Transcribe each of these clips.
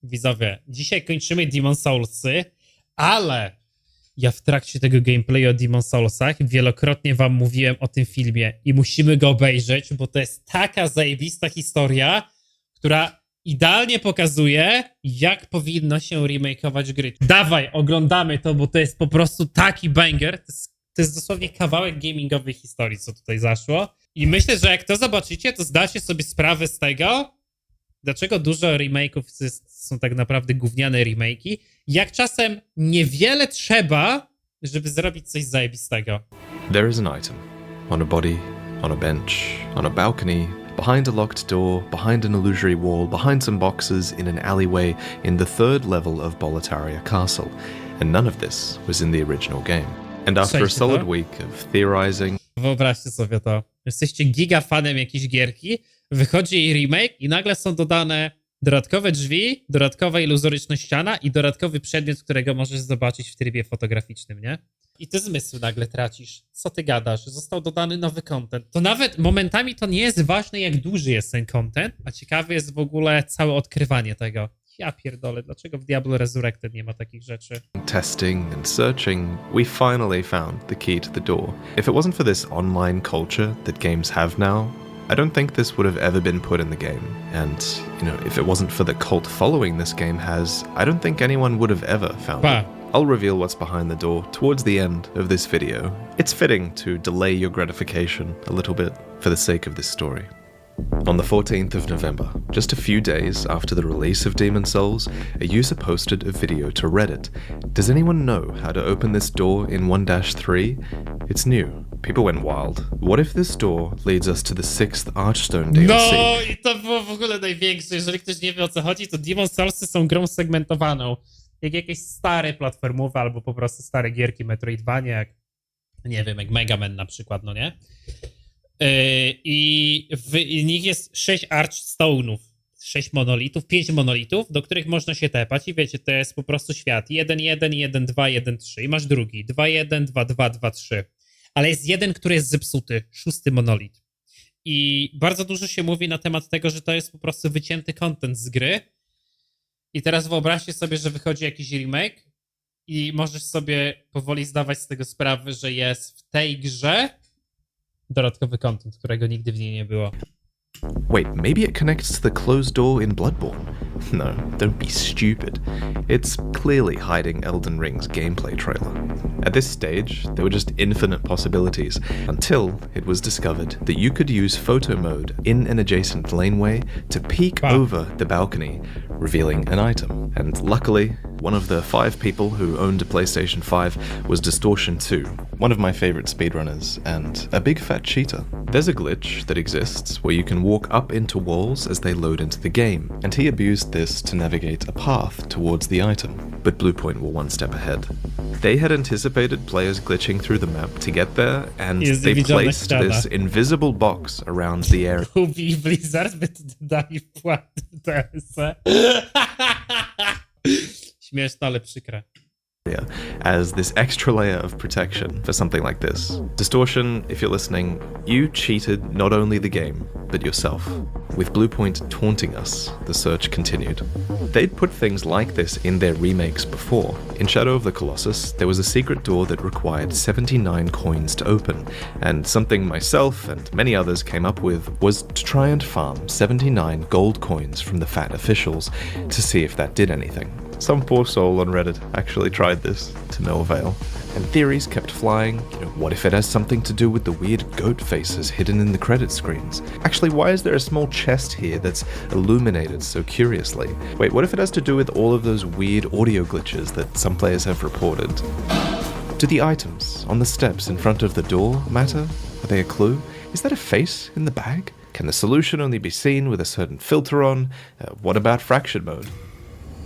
Widzowie, dzisiaj kończymy Demon Soulsy, ale ja w trakcie tego gameplayu o Demon Soulsach wielokrotnie wam mówiłem o tym filmie i musimy go obejrzeć, bo to jest taka zajebista historia, która idealnie pokazuje, jak powinno się remake'ować gry. Dawaj, oglądamy to, bo to jest po prostu taki banger. To jest dosłownie kawałek gamingowej historii, co tutaj zaszło. I myślę, że jak to zobaczycie, to zdacie sobie sprawę z tego, dlaczego dużo remake'ów są tak naprawdę gówniane remake'i, jak czasem niewiele trzeba, żeby zrobić coś zajebistego. There is an item. On a body, on a bench, on a balcony, behind a locked door, behind an illusory wall, behind some boxes, in an alleyway, in the third level of Boletaria Castle. And none of this was in the original game. And after a solid week of theorizing... Wyobraźcie sobie to. Jesteście giga fanem jakiejś gierki, wychodzi jej remake i nagle są dodane dodatkowe drzwi, dodatkowa iluzoryczna ściana i dodatkowy przedmiot, którego możesz zobaczyć w trybie fotograficznym, nie? I ty zmysł nagle tracisz. Co ty gadasz? Został dodany nowy content. To nawet momentami to nie jest ważne, jak duży jest ten content, a ciekawe jest w ogóle całe odkrywanie tego. Ja pierdolę, dlaczego w Diablo Resurrected nie ma takich rzeczy? Testing and searching, we finally found the key to the door. If it wasn't for this online culture that games have now, I don't think this would have ever been put in the game. And, if it wasn't for the cult following this game has, I don't think anyone would have ever found it. I'll reveal what's behind the door towards the end of this video. It's fitting to delay your gratification a little bit for the sake of this story. On the 14th of November, just a few days after the release of Demon Souls, a user posted a video to Reddit. Does anyone know how to open this door in 1-3? It's new. People went wild. What if this door leads us to the 6th Archstone DLC? No i to było w ogóle największe. Jeżeli ktoś nie wie, o co chodzi, to Demon Soulsy są grą segmentowaną. Jak jakieś stare platformowe albo po prostu stare gierki Metroidvania, jak nie wiem, jak Mega Man na przykład, no nie? I w nich jest 6 Archstone'ów, 6 monolitów, 5 monolitów, do których można się tepać i wiecie, to jest po prostu świat 1-1, 1-2, 1-3 i masz drugi 2-1, 2-2, 2-3. Ale jest jeden, który jest zepsuty, 6 monolit. I bardzo dużo się mówi na temat tego, że to jest po prostu wycięty content z gry. I teraz wyobraźcie sobie, że wychodzi jakiś remake i możesz sobie powoli zdawać z tego sprawę, że jest w tej grze dodatkowy content, którego nigdy w niej nie było. Wait, maybe it connects to the closed door in Bloodborne? No, don't be stupid. It's clearly hiding Elden Ring's gameplay trailer. At this stage, there were just infinite possibilities, until it was discovered that you could use photo mode in an adjacent laneway to peek over the balcony, revealing an item. And luckily, one of the 5 people who owned a PlayStation 5 was Distortion 2, one of my favorite speedrunners, and a big fat cheater. There's a glitch that exists where you can walk up into walls as they load into the game, and he abused this to navigate a path towards the item, but Bluepoint were one step ahead. They had anticipated players glitching through the map to get there, and they placed this invisible box around the area. Kubi Blizzard by to dodali wpłaty w TS. Śmieszne, ale przykre. As this extra layer of protection for something like this. Distortion, if you're listening, you cheated not only the game, but yourself. With Bluepoint taunting us, the search continued. They'd put things like this in their remakes before. In Shadow of the Colossus, there was a secret door that required 79 coins to open, and something myself and many others came up with was to try and farm 79 gold coins from the fat officials to see if that did anything. Some poor soul on Reddit actually tried this, to no avail. And theories kept flying. What if it has something to do with the weird goat faces hidden in the credit screens? Actually, why is there a small chest here that's illuminated so curiously? Wait, what if it has to do with all of those weird audio glitches that some players have reported? Do the items on the steps in front of the door matter? Are they a clue? Is that a face in the bag? Can the solution only be seen with a certain filter on? What about fraction mode?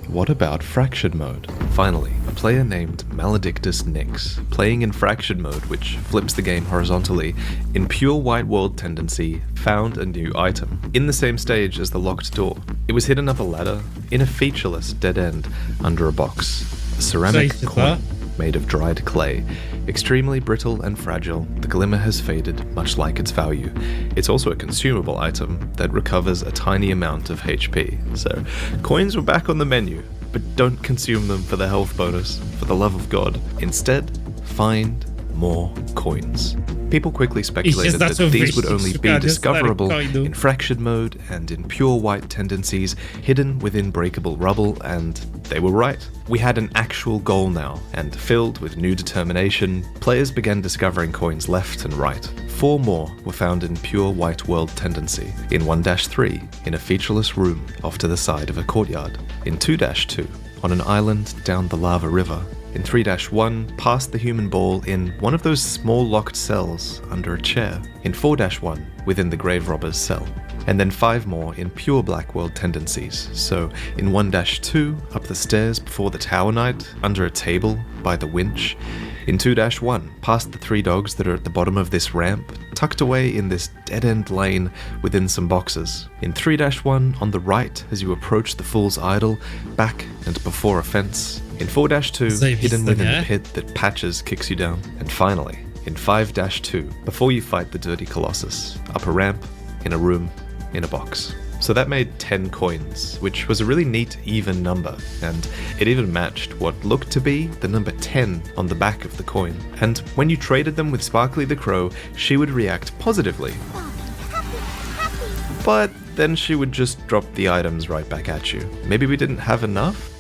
What about Fraction Mode? Finally, a player named Maledictus Nix, playing in Fraction Mode, which flips the game horizontally, in pure white world tendency, found a new item, in the same stage as the locked door. It was hidden up a ladder, in a featureless dead end, under a box. A ceramic coin. made of dried clay. Extremely brittle and fragile, the glimmer has faded, much like its value. It's also a consumable item that recovers a tiny amount of HP. So, coins were back on the menu, but don't consume them for the health bonus, for the love of God. Instead, find more coins. People quickly speculated that these would only be discoverable in fraction mode and in pure white tendencies, hidden within breakable rubble, and they were right. We had an actual goal now, and filled with new determination, players began discovering coins left and right. 4 more were found in pure white world tendency, in 1-3, in a featureless room off to the side of a courtyard, in 2-2, on an island down the lava river, in 3-1, past the human ball in one of those small locked cells under a chair, in 4-1, within the grave robber's cell, and then 5 more in pure black world tendencies, so in 1-2, up the stairs before the tower knight, under a table, by the winch, in 2-1, past the 3 dogs that are at the bottom of this ramp, tucked away in this dead-end lane within some boxes. In 3-1, on the right as you approach the Fool's Idol, back and before a fence. In 4-2, hidden within the pit that Patches kicks you down. And finally, in 5-2, before you fight the Dirty Colossus, up a ramp, in a room, in a box. So that made 10 coins, which was a really neat even number, and it even matched what looked to be the number 10 on the back of the coin. And when you traded them with Sparkly the Crow, she would react positively. But then she would just drop the items right back at you. Maybe we didn't have enough?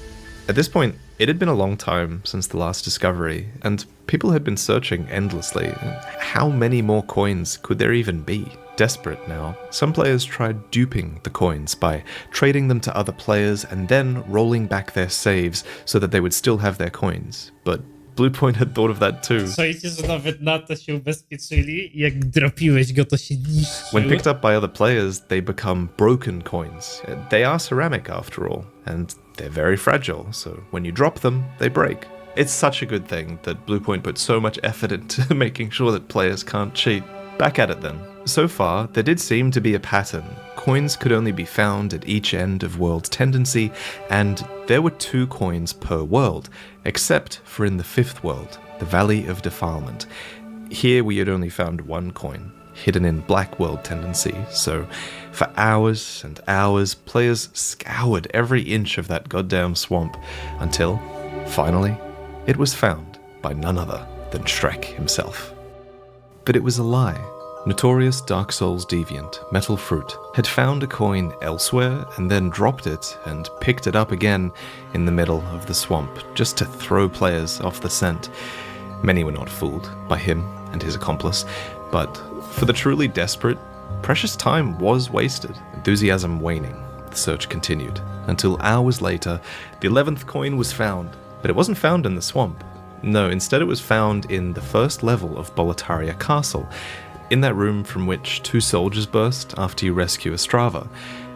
At this point, it had been a long time since the last discovery, and people had been searching endlessly. How many more coins could there even be? Desperate now, some players tried duping the coins by trading them to other players and then rolling back their saves so that they would still have their coins. But Bluepoint had thought of that too. Słuchajcie, że nawet na to się ubezpieczyli. Jak dropiłeś go, to się niszczył. When picked up by other players, they become broken coins. They are ceramic after all, and they're very fragile, so when you drop them, they break. It's such a good thing that Bluepoint put so much effort into making sure that players can't cheat. Back at it then. So far, there did seem to be a pattern. Coins could only be found at each end of world tendency, and there were 2 coins per world, except for in the 5th world, the Valley of Defilement. Here we had only found 1 coin, hidden in black world tendency, so for hours and hours, players scoured every inch of that goddamn swamp, until, finally, it was found by none other than Shrek himself. But it was a lie. Notorious Dark Souls deviant, Metal Fruit, had found a coin elsewhere and then dropped it and picked it up again in the middle of the swamp, just to throw players off the scent. Many were not fooled by him and his accomplice, but for the truly desperate, precious time was wasted, enthusiasm waning. The search continued, until hours later, the 11th coin was found, but it wasn't found in the swamp. No, instead it was found in the first level of Boletaria Castle, in that room from which 2 soldiers burst after you rescue Ostrava.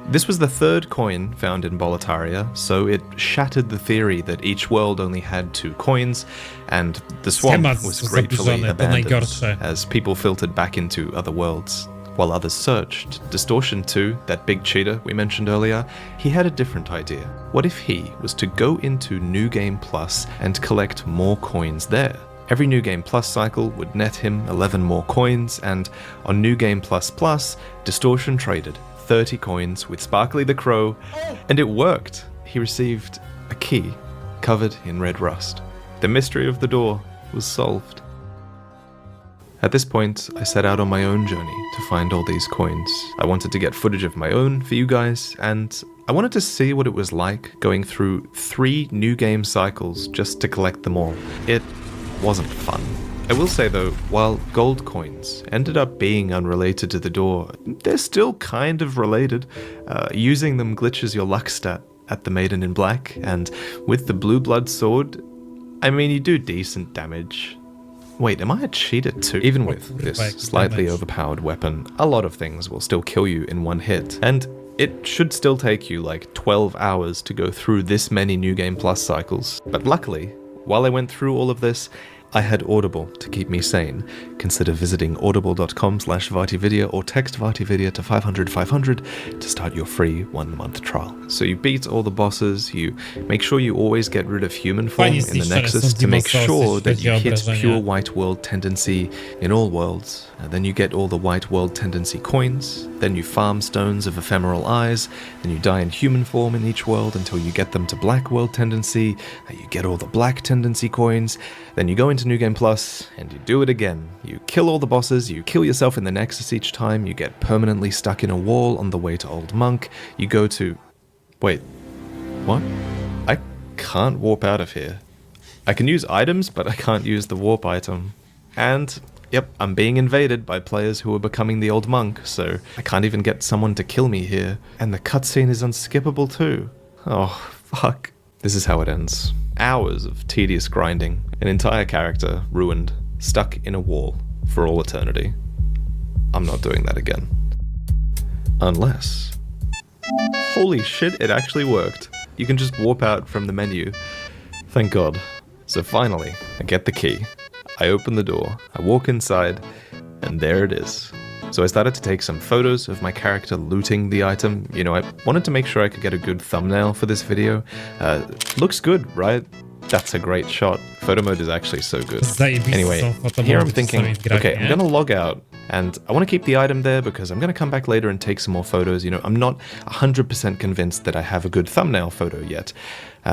This was the 3rd coin found in Boletaria, so it shattered the theory that each world only had 2 coins, and the swamp was gratefully abandoned as people filtered back into other worlds. While others searched, Distortion 2, that big cheater we mentioned earlier, he had a different idea. What if he was to go into New Game Plus and collect more coins there? Every New Game Plus cycle would net him 11 more coins, and on New Game Plus Plus, Distortion traded 30 coins with Sparkly the Crow, and it worked. He received a key covered in red rust. The mystery of the door was solved. At this point, I set out on my own journey to find all these coins. I wanted to get footage of my own for you guys, and I wanted to see what it was like going through 3 New Game cycles just to collect them all. It wasn't fun. I will say though, while gold coins ended up being unrelated to the door, they're still kind of related. Using them glitches your luck stat at the Maiden in Black, and with the Blue Blood Sword, I mean, you do decent damage. Wait, am I a cheater too? Even with this slightly overpowered weapon, a lot of things will still kill you in one hit, and it should still take you like 12 hours to go through this many New Game Plus cycles. But luckily, while I went through all of this, I had Audible to keep me sane. Consider visiting audible.com/VartyVidya or text VartyVidya to 500 to start your free 1-month trial. So you beat all the bosses, you make sure you always get rid of human form in the Nexus to make sure that you hit pure white world tendency in all worlds. And then you get all the white world tendency coins, then you farm stones of ephemeral eyes, then you die in human form in each world until you get them to black world tendency, and you get all the black tendency coins, then you go into New Game Plus, and you do it again. You kill all the bosses, you kill yourself in the Nexus each time, you get permanently stuck in a wall on the way to Old Monk, you go to... Wait, what? I can't warp out of here. I can use items, but I can't use the warp item. And... yep, I'm being invaded by players who are becoming the Old Monk, so I can't even get someone to kill me here. And the cutscene is unskippable too. Oh, fuck. This is how it ends. Hours of tedious grinding, an entire character ruined, stuck in a wall for all eternity. I'm not doing that again. Unless... holy shit, it actually worked. You can just warp out from the menu. Thank God. So finally, I get the key. I open the door, I walk inside, and there it is. So I started to take some photos of my character looting the item. You know, I wanted to make sure I could get a good thumbnail for this video. Looks good, right? That's a great shot. Photo mode is actually so good. Anyway, here I'm thinking, okay, I'm gonna log out, and I want to keep the item there because I'm gonna come back later and take some more photos. You know, I'm not 100% convinced that I have a good thumbnail photo yet.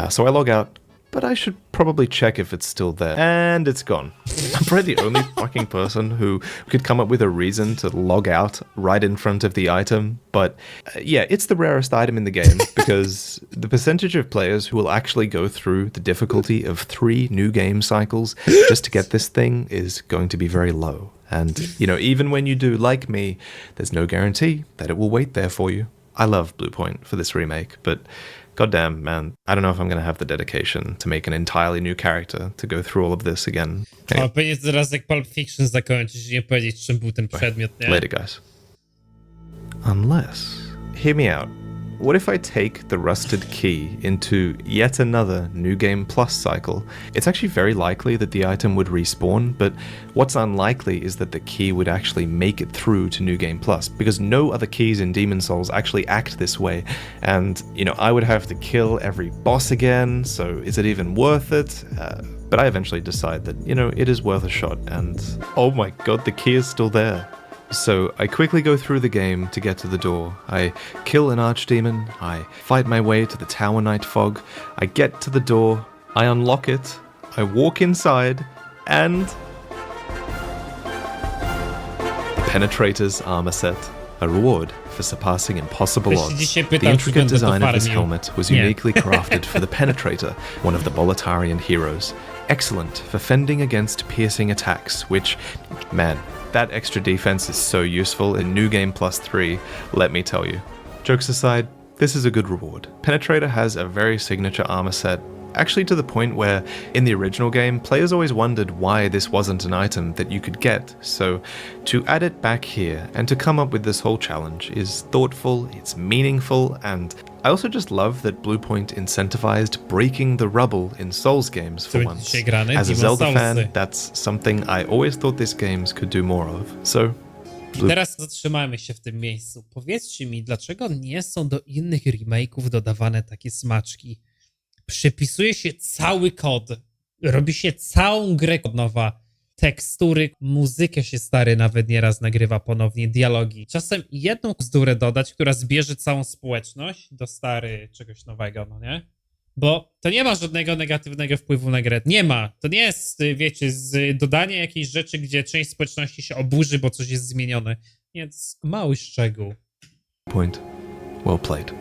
So I log out, but I should probably check if it's still there. And it's gone. I'm probably the only fucking person who could come up with a reason to log out right in front of the item. But yeah, it's the rarest item in the game because the percentage of players who will actually go through the difficulty of 3 new game cycles just to get this thing is going to be very low. And, you know, even when you do, like me, there's no guarantee that it will wait there for you. I love Bluepoint for this remake, but... goddamn, man, I don't know if I'm going to have the dedication to make an entirely new character to go through all of this again. O, pewnie zaraz jak Pulp Fiction zakończysz i nie powiedzieć, czym był ten przedmiot, nie? Later, guys. Unless... hear me out. What if I take the rusted key into yet another New Game Plus cycle? It's actually very likely that the item would respawn, but what's unlikely is that the key would actually make it through to New Game Plus, because no other keys in Demon's Souls actually act this way, and, you know, I would have to kill every boss again, so is it even worth it? But I eventually decide that, you know, it is worth a shot, and oh my god, the key is still there. So I quickly go through the game to get to the door. I kill an archdemon, I fight my way to the Tower Night Fog, I get to the door, I unlock it, I walk inside, and... the Penetrator's armor set. A reward for surpassing impossible odds. The intricate design of this helmet was uniquely crafted for the Penetrator, one of the Boletarian heroes. Excellent for fending against piercing attacks, which, man, that extra defense is so useful in New Game Plus 3, let me tell you. Jokes aside, this is a good reward. Penetrator has a very signature armor set, actually to the point where, in the original game, players always wondered why this wasn't an item that you could get, so to add it back here and to come up with this whole challenge is thoughtful, it's meaningful, and I also just love that Bluepoint incentivized breaking the rubble in Souls games for once. As a Zelda fan, that's something I always thought these games could do more of, so... Teraz zatrzymajmy się w tym miejscu. Powiedzcie mi, dlaczego nie są do innych remake'ów dodawane takie smaczki? Przepisuje się cały kod, robi się całą grę od nowa, tekstury, muzykę się stary nawet nieraz nagrywa ponownie, dialogi. Czasem jedną bzdurę dodać, która zbierze całą społeczność do stary czegoś nowego, no nie? Bo to nie ma żadnego negatywnego wpływu na grę. Nie ma. To nie jest, wiecie, z dodania jakiejś rzeczy, gdzie część społeczności się oburzy, bo coś jest zmienione. Więc mały szczegół. Point. Well played.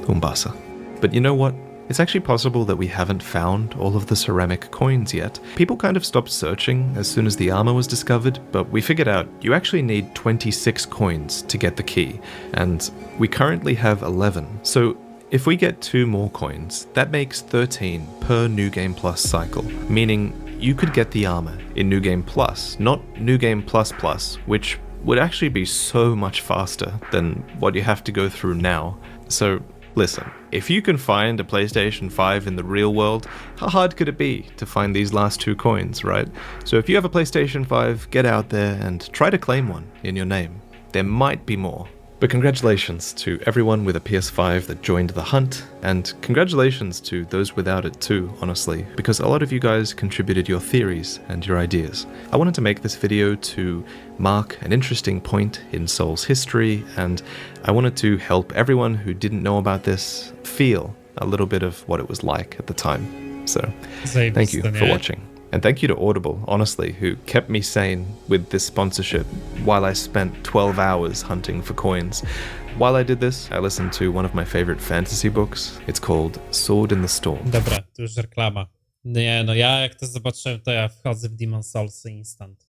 Umbasa. But you know what? It's actually possible that we haven't found all of the ceramic coins yet. People kind of stopped searching as soon as the armor was discovered, but we figured out you actually need 26 coins to get the key, and we currently have 11. So if we get 2 more coins, that makes 13 per New Game Plus cycle, meaning you could get the armor in New Game Plus, not New Game Plus Plus, which would actually be so much faster than what you have to go through now. So Listen, if you can find a PlayStation 5 in the real world, how hard could it be to find these last 2 coins, right? So if you have a PlayStation 5, get out there and try to claim one in your name. There might be more. But congratulations to everyone with a PS5 that joined the hunt, and congratulations to those without it too, honestly, because a lot of you guys contributed your theories and your ideas. I wanted to make this video to mark an interesting point in Soul's history, and I wanted to help everyone who didn't know about this feel a little bit of what it was like at the time. So, thank you for watching. And thank you to Audible, honestly, who kept me sane with this sponsorship while I spent 12 hours hunting for coins. While I did this, I listened to one of my favorite fantasy books. It's called Sword in the Storm. Dobra, to już reklama. Nie, no ja jak to zobaczyłem, to ja wchodzę w Demon Soulsy instant.